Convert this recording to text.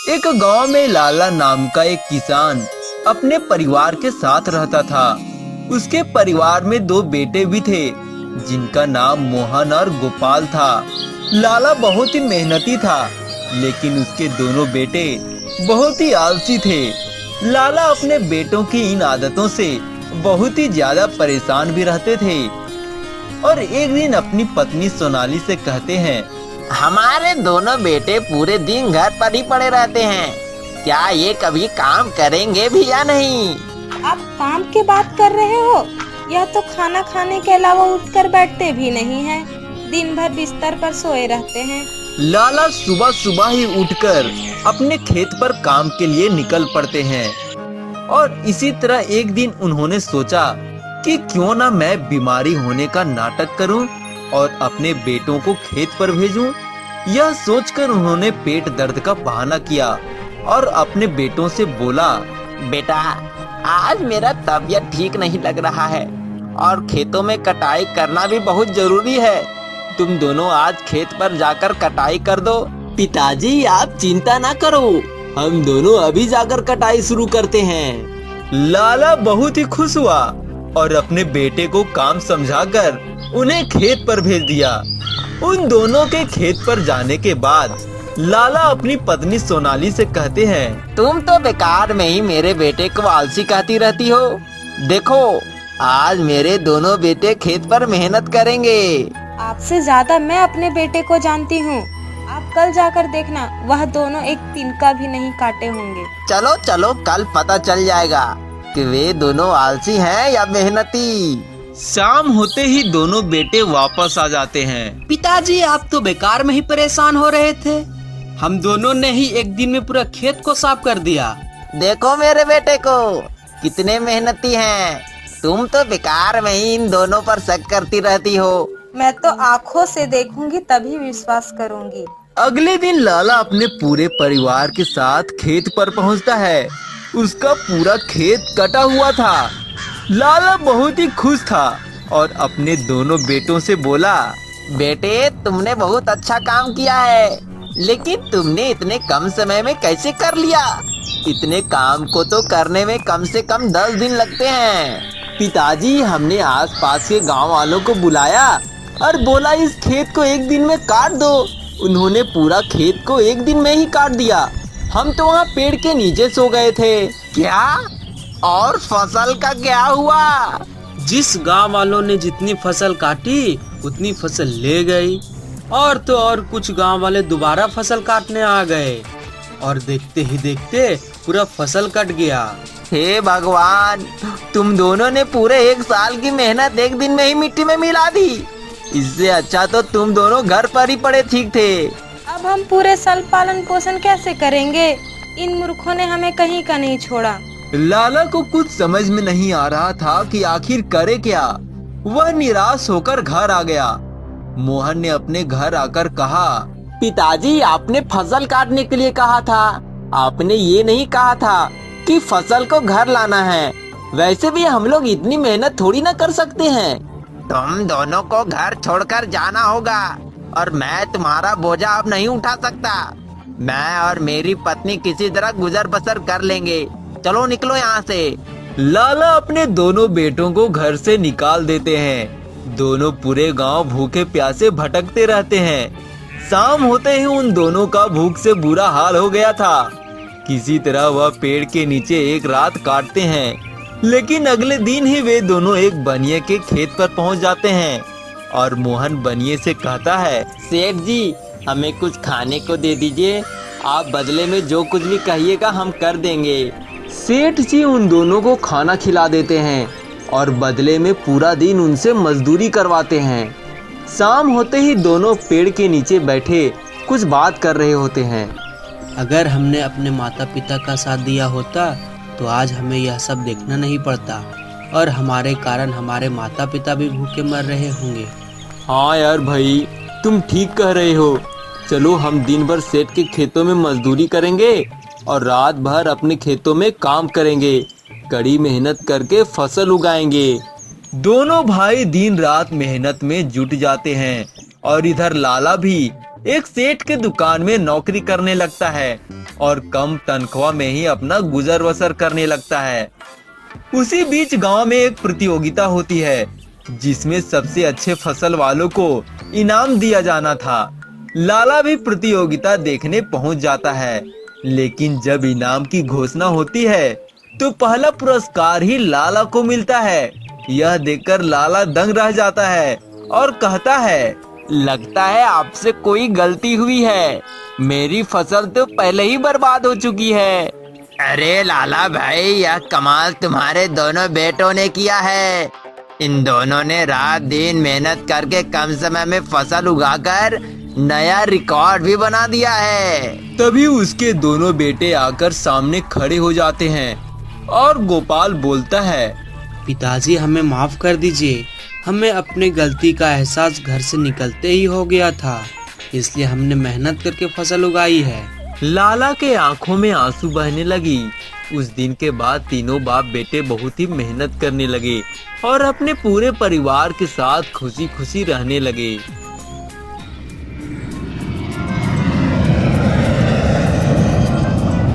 एक गांव में लाला नाम का एक किसान अपने परिवार के साथ रहता था। उसके परिवार में दो बेटे भी थे, जिनका नाम मोहन और गोपाल था। लाला बहुत ही मेहनती था, लेकिन उसके दोनों बेटे बहुत ही आलसी थे। लाला अपने बेटों की इन आदतों से बहुत ही ज्यादा परेशान भी रहते थे और एक दिन अपनी पत्नी सोनाली से कहते हैं, हमारे दोनों बेटे पूरे दिन घर पर ही पड़े रहते हैं। क्या ये कभी काम करेंगे भी या नहीं? आप काम की बात कर रहे हो? यह तो खाना खाने के अलावा उठकर बैठते भी नहीं हैं। दिन भर बिस्तर पर सोए रहते हैं। लाला सुबह सुबह ही उठकर अपने खेत पर काम के लिए निकल पड़ते हैं। और इसी तरह एक दिन उन्होंने सोचा कि क्यों ना मैं बीमारी होने का नाटक करूं और अपने बेटों को खेत पर भेजूं। यह सोचकर उन्होंने पेट दर्द का बहाना किया और अपने बेटों से बोला, बेटा, आज मेरा तबीयत ठीक नहीं लग रहा है और खेतों में कटाई करना भी बहुत जरूरी है। तुम दोनों आज खेत पर जाकर कटाई कर दो। पिताजी, आप चिंता ना करो, हम दोनों अभी जाकर कटाई शुरू करते हैं। लाला बहुत ही खुश हुआ और अपने बेटे को काम समझाकर उन्हें खेत पर भेज दिया। उन दोनों के खेत पर जाने के बाद लाला अपनी पत्नी सोनाली से कहते हैं, तुम तो बेकार में ही मेरे बेटे को आलसी कहती रहती हो। देखो, आज मेरे दोनों बेटे खेत पर मेहनत करेंगे। आपसे ज्यादा मैं अपने बेटे को जानती हूँ। आप कल जाकर देखना, वह दोनों एक तिनका भी नहीं काटे होंगे। चलो चलो, कल पता चल जाएगा कि वे दोनों आलसी हैं या मेहनती। शाम होते ही दोनों बेटे वापस आ जाते हैं। पिताजी, आप तो बेकार में ही परेशान हो रहे थे। हम दोनों ने ही एक दिन में पूरा खेत को साफ कर दिया। देखो मेरे बेटे को, कितने मेहनती हैं। तुम तो बेकार में ही इन दोनों पर शक करती रहती हो। मैं तो आँखों से देखूंगी तभी विश्वास करूंगी। अगले दिन लाला अपने पूरे परिवार के साथ खेत पर पहुंचता है। उसका पूरा खेत कटा हुआ था। लाला बहुत ही खुश था और अपने दोनों बेटों से बोला, बेटे, तुमने बहुत अच्छा काम किया है, लेकिन तुमने इतने कम समय में कैसे कर लिया? इतने काम को तो करने में कम से कम 10 दिन लगते हैं। पिताजी, हमने आसपास के गांव वालों को बुलाया और बोला इस खेत को एक दिन में काट दो। उन्होंने पूरा खेत को एक दिन में ही काट दिया। हम तो वहाँ पेड़ के नीचे सो गए थे। क्या? और फसल का क्या हुआ? जिस गांव वालों ने जितनी फसल काटी उतनी फसल ले गई, और तो और कुछ गांव वाले दोबारा फसल काटने आ गए और देखते ही देखते पूरा फसल कट गया। हे भगवान, तुम दोनों ने पूरे एक साल की मेहनत एक दिन में ही मिट्टी में मिला दी। इससे अच्छा तो तुम दोनों घर पर ही पड़े ठीक थे। अब हम पूरे साल पालन पोषण कैसे करेंगे? इन मूर्खों ने हमें कहीं का नहीं छोड़ा। लाला को कुछ समझ में नहीं आ रहा था कि आखिर करे क्या। वह निराश होकर घर आ गया। मोहन ने अपने घर आकर कहा, पिताजी, आपने फसल काटने के लिए कहा था। आपने ये नहीं कहा था कि फसल को घर लाना है। वैसे भी हम लोग इतनी मेहनत थोड़ी ना कर सकते हैं। तुम दोनों को घर छोड़कर जाना होगा और मैं तुम्हारा बोझा अब नहीं उठा सकता। मैं और मेरी पत्नी किसी तरह गुजर बसर कर लेंगे। चलो निकलो यहाँ से। लाला अपने दोनों बेटों को घर से निकाल देते हैं। दोनों पूरे गांव भूखे प्यासे भटकते रहते हैं। शाम होते ही उन दोनों का भूख से बुरा हाल हो गया था। किसी तरह वह पेड़ के नीचे एक रात काटते हैं, लेकिन अगले दिन ही वे दोनों एक बनिए के खेत पर पहुंच जाते हैं और मोहन बनिए से कहता है, सेठ जी, हमें कुछ खाने को दे दीजिए। आप बदले में जो कुछ भी कहिएगा हम कर देंगे। सेठ जी उन दोनों को खाना खिला देते हैं और बदले में पूरा दिन उनसे मजदूरी करवाते हैं। शाम होते ही दोनों पेड़ के नीचे बैठे कुछ बात कर रहे होते हैं। अगर हमने अपने माता पिता का साथ दिया होता तो आज हमें यह सब देखना नहीं पड़ता और हमारे कारण हमारे माता पिता भी भूखे मर रहे होंगे। हाँ यार भाई, तुम ठीक कह रहे हो। चलो हम दिन भर सेठ के खेतों में मजदूरी करेंगे और रात भर अपने खेतों में काम करेंगे। कड़ी मेहनत करके फसल उगाएंगे। दोनों भाई दिन रात मेहनत में जुट जाते हैं और इधर लाला भी एक सेठ के दुकान में नौकरी करने लगता है और कम तनख्वाह में ही अपना गुजर बसर करने लगता है। उसी बीच गांव में एक प्रतियोगिता होती है जिसमें सबसे अच्छे फसल वालों को इनाम दिया जाना था। लाला भी प्रतियोगिता देखने पहुंच जाता है, लेकिन जब इनाम की घोषणा होती है तो पहला पुरस्कार ही लाला को मिलता है। यह देखकर लाला दंग रह जाता है और कहता है, लगता है आपसे कोई गलती हुई है, मेरी फसल तो पहले ही बर्बाद हो चुकी है। अरे लाला भाई, यह कमाल तुम्हारे दोनों बेटों ने किया है। इन दोनों ने रात दिन मेहनत करके कम समय में फसल उगाकर नया रिकॉर्ड भी बना दिया है। तभी उसके दोनों बेटे आकर सामने खड़े हो जाते हैं और गोपाल बोलता है, पिताजी हमें माफ कर दीजिए, हमें अपने गलती का एहसास घर से निकलते ही हो गया था, इसलिए हमने मेहनत करके फसल उगाई है। लाला के आंखों में आंसू बहने लगी। उस दिन के बाद तीनों बाप बेटे बहुत ही मेहनत करने लगे और अपने पूरे परिवार के साथ खुशी खुशी रहने लगे।